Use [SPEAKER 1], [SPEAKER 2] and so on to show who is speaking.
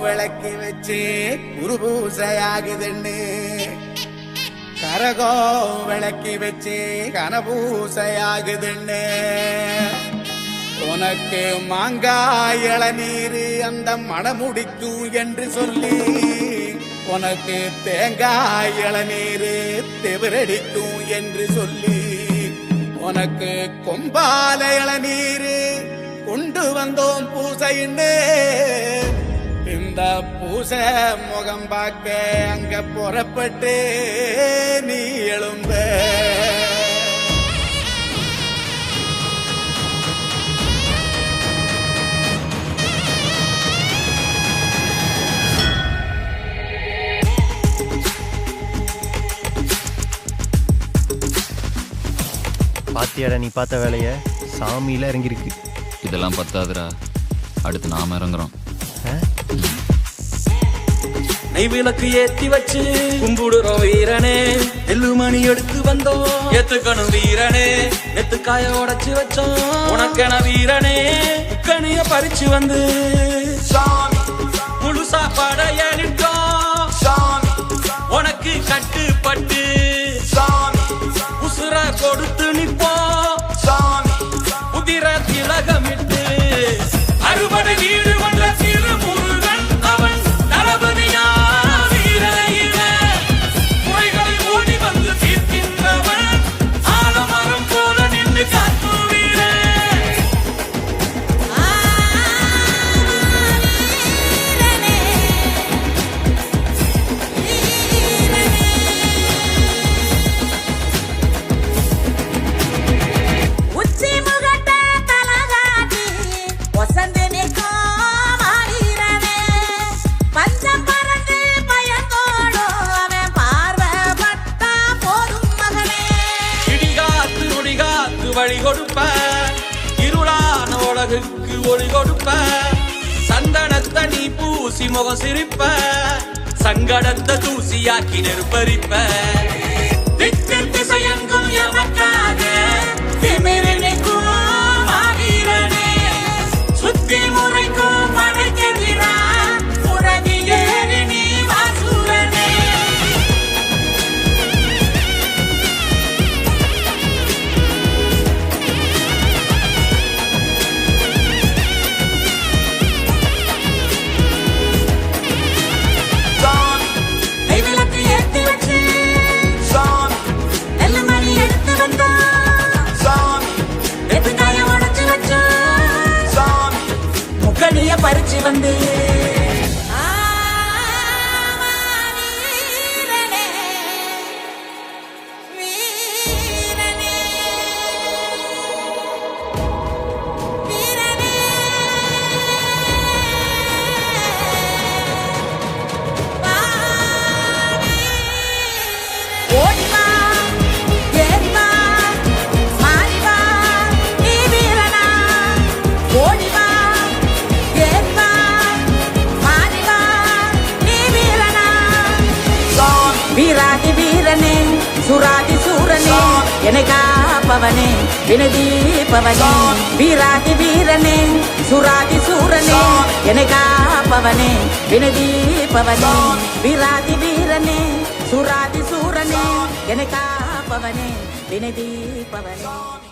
[SPEAKER 1] விளக்கி வச்சு குருபூசையாகுதுன்னு கரகோ விளக்கி வச்சு கனபூசையாகுதுன்னு உனக்கு மாங்காய் இளநீர் அந்த மணமுடிக்கும் என்று சொல்லி உனக்கு தேங்காய் இளநீர் தெவிரடிக்கும் என்று சொல்லி உனக்கு கொம்பால இளநீர் கொண்டு வந்தோம் பூசைன்னு இந்த பூசை முகம் பார்க்க அங்க புறப்பட்டு நீ எழும்ப
[SPEAKER 2] பாத்தியாடா நீ பார்த்த வேலைய சாமியில இறங்கிருக்கு.
[SPEAKER 3] இதெல்லாம் பத்தாதுரா, அடுத்து நாம இறங்குறோம்.
[SPEAKER 4] நெய்விளக்கு ஏத்தி வச்சு கும்பிடுறோம் வீரனே, எள்ளுமணி எடுத்து வந்தோம் ஏத்துக்கணும் வீரனே, நெத்துக்காய உடைச்சு வச்சோம் உனக்கென வீரனே, கனிய பறிச்சு வந்து முழு சாப்பாட ஏறிட்டோம் உனக்கு கட்டுப்பட்டு உசுர கொடுத்து நிப்போம் உதிர திலகமிட்டு அறுபடை வீடு வந்த சிறு முருகன் அவன் தளபதியா முறைகளை ஓடி வந்து தீர்க்கின்றவன் ஆலமரம் போல நின்று காத்து வழி கொடுப்ப, இருளான உலகுக்கு ஒளி கொடுப்ப, சந்தனத்தை நீ பூசி முகம் சிரிப்ப, சங்கடத்தை தூசியாக்கி நெருப்பரிப்ப, திக்கு திசையெங்கும் எமக்காக திமிரினைக்கும் ஆகிறனே, சுத்தி முறைக்கும் படைக்கெதிரா உறவிலேறி நீ வாசூரனே. பறிச்சு வந்து வீராதி வீரனே சுராதி சூரனே என்னை காப்பவனே வினதீபவனே, வீராதி வீரனே சுராதி சூரனே என்னை காப்பவனே வினதீபவனே, வீராதி வீரனே சுராதி சூரனே என்னை காப்பவனே வினதீபவனே.